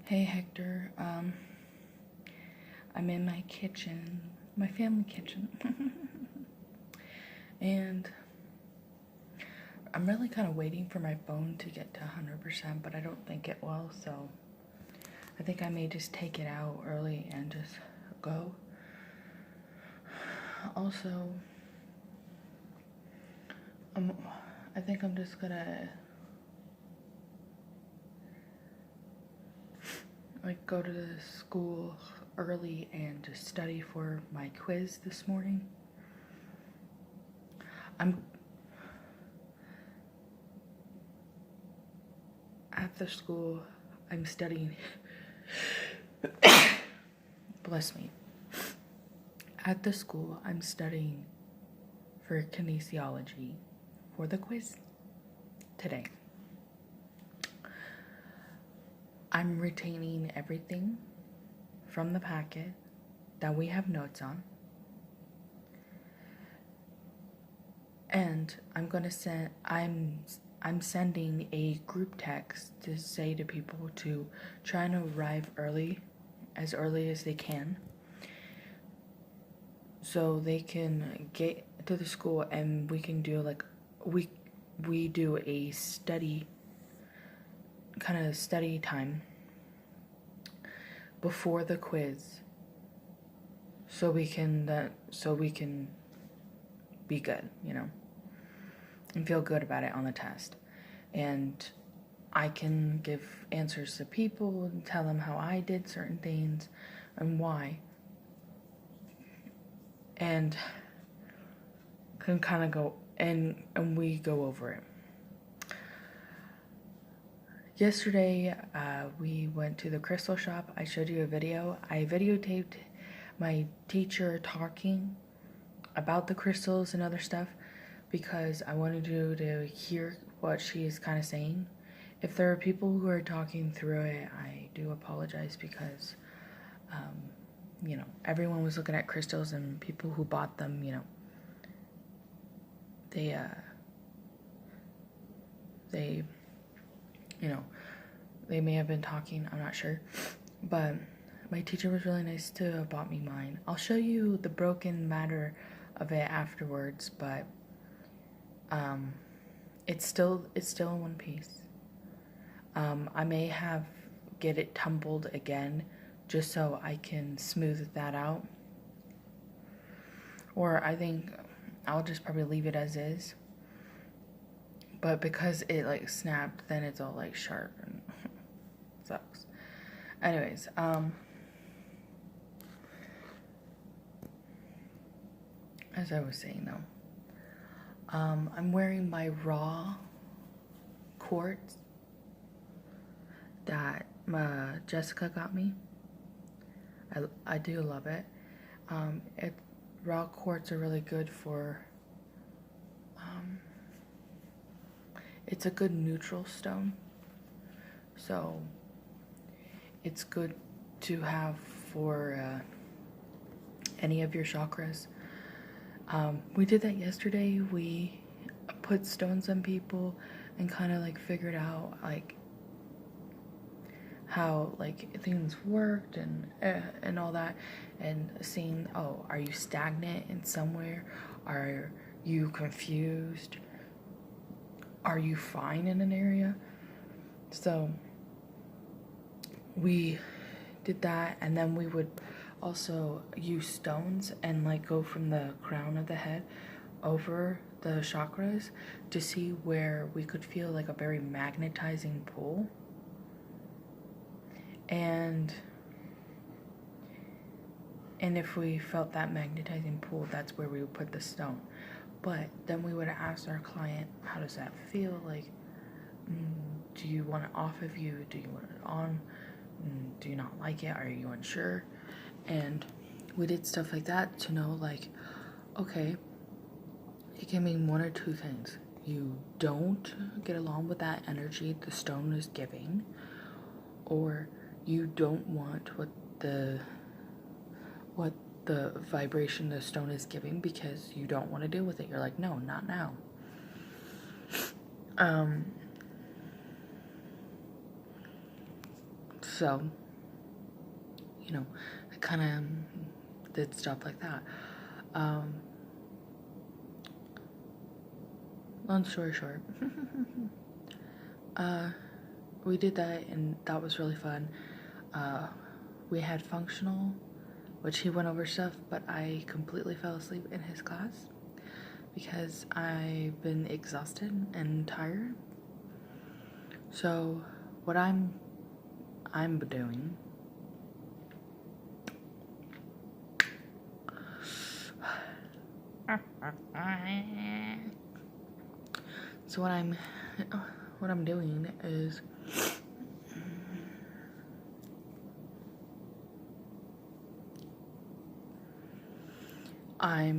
Hey Hector, I'm in my kitchen, my family kitchen, and I'm really kind of waiting for my phone to get to 100%, but I don't think it will, so I think I may just take it out early and just go. Also, I think I'm just gonna go to the school early and just study for my quiz this morning. At the school, I'm studying. Bless me. At the school, I'm studying for kinesiology for the quiz today. I'm retaining everything from the packet that we have notes on. And I'm sending a group text to say to people to try and arrive early as they can, so they can get to the school and we can do we do a study time before the quiz, so we can be good, and feel good about it on the test. And I can give answers to people and tell them how I did certain things and why, and can kind of go and we go over it. Yesterday, we went to the crystal shop. I showed you a video. I videotaped my teacher talking about the crystals and other stuff because I wanted you to hear what she's kind of saying. If there are people who are talking through it, I do apologize because, everyone was looking at crystals, and people who bought them, they may have been talking, I'm not sure. But my teacher was really nice to have bought me mine. I'll show you the broken matter of it afterwards, but it's still in one piece. I may get it tumbled again just so I can smooth that out. Or I think I'll just probably leave it as is. But because it snapped, then it's all sharp and sucks. Anyways, as I was saying though, I'm wearing my raw quartz that Jessica got me. I do love it. Raw quartz are really good for, it's a good neutral stone, so it's good to have for any of your chakras. We did that yesterday. We put stones on people and kind of figured out how things worked and all that, and seeing, oh, are you stagnant in somewhere? Are you confused? Are you fine in an area? So we did that, and then we would also use stones and go from the crown of the head over the chakras to see where we could feel a very magnetizing pull. And if we felt that magnetizing pull, that's where we would put the stone. But then we would ask our client, how does that feel? Do you want it off of you? Do you want it on? Do you not like it? Are you unsure? And we did stuff like that to know, okay, it can mean one or two things. You don't get along with that energy the stone is giving, or you don't want what the vibration the stone is giving because you don't want to deal with it. You're like, no, not now. So, you know, I kind of did stuff like that. Long story short, we did that, and that was really fun. We had functional, which he went over stuff, but I completely fell asleep in his class because I've been exhausted and tired. So what I'm doing so what I'm doing is I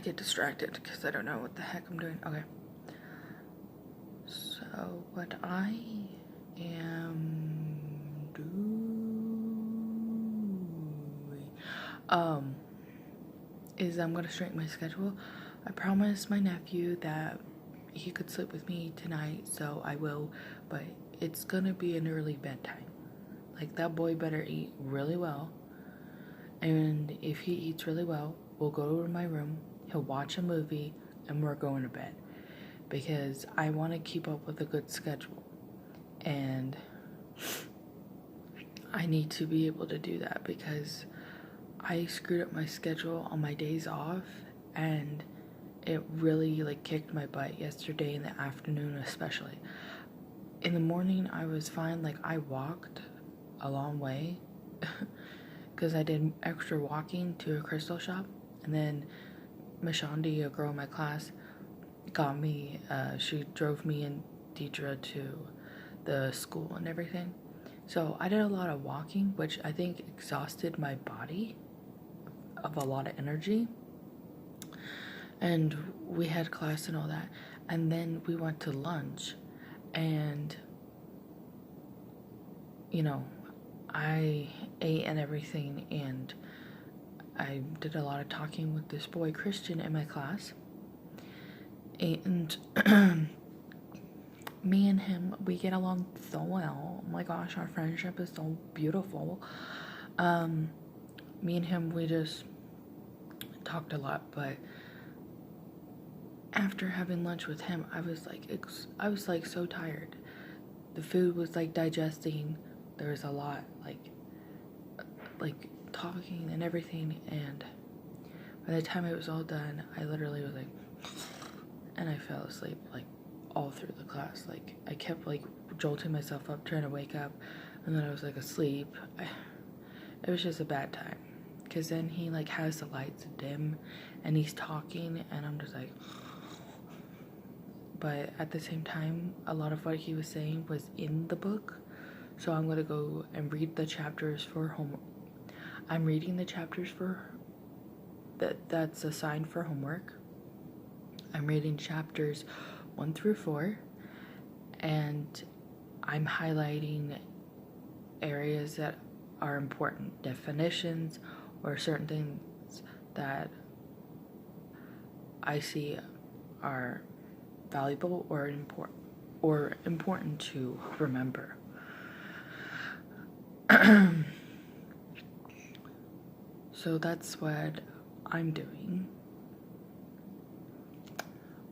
get distracted because I don't know what the heck I'm doing. Okay. So what I am doing is I'm gonna straighten my schedule. I promised my nephew that he could sleep with me tonight, so I will, but it's gonna be an early bedtime. Like, that boy better eat really well, and if he eats really well, we'll go to my room, he'll watch a movie, and we're going to bed, because I want to keep up with a good schedule, and I need to be able to do that because I screwed up my schedule on my days off, and it really like kicked my butt yesterday in the afternoon, especially. In the morning I was fine. Like, I walked a long way because I did extra walking to a crystal shop, and then Mashandi, a girl in my class, got me, she drove me and Deidre to the school and everything. So I did a lot of walking, which I think exhausted my body of a lot of energy. And we had class and all that. And then we went to lunch. And, you know, I ate and everything. And I did a lot of talking with this boy, Christian, in my class. And me and him, we get along so well. Oh my gosh, our friendship is so beautiful. Me and him, we just talked a lot, but after having lunch with him, I was like so tired. The food was like digesting. There was a lot like talking and everything, and by the time it was all done, I literally was like, and I fell asleep like all through the class. Like, I kept like jolting myself up, trying to wake up, and then I was like asleep. It was just a bad time, because then he like has the lights dim and he's talking, and I'm just like, but at the same time, a lot of what he was saying was in the book, so I'm gonna go and read the chapters for homework. I'm reading the chapters for that's assigned for homework. I'm reading chapters 1 through 4, and I'm highlighting areas that are important, definitions, or certain things that I see are valuable or important to remember. So that's what I'm doing.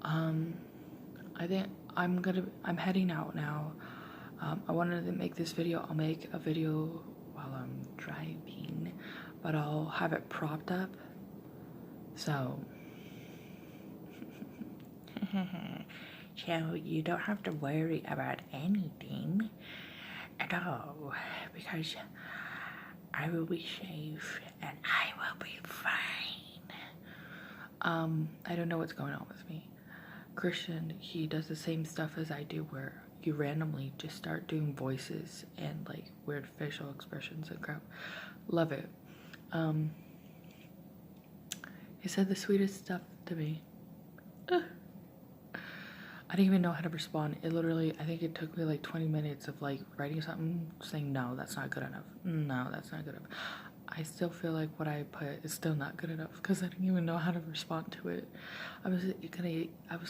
I think I'm heading out now. I wanted to make this video. I'll make a video while I'm driving, but I'll have it propped up. So you don't have to worry about anything at all, because I will be safe and I will be fine. I don't know what's going on with me. Christian, he does the same stuff as I do, where you randomly just start doing voices and like weird facial expressions and crap. Love it. He said the sweetest stuff to me. I didn't even know how to respond. It literally, I think it took me like 20 minutes of like writing something, saying no, that's not good enough. No, that's not good enough. I still feel like what I put is still not good enough because I didn't even know how to respond to it. I was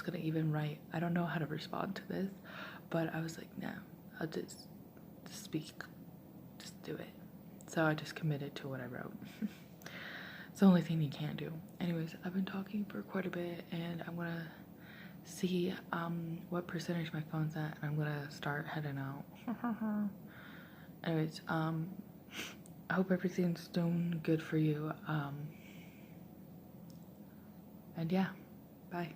gonna even write, I don't know how to respond to this, but I was like, no, I'll just speak, just do it. So I just committed to what I wrote. It's the only thing you can't do. Anyways, I've been talking for quite a bit, and I'm gonna see what percentage my phone's at, and I'm gonna start heading out. Anyways, I hope everything's doing good for you. And yeah, bye.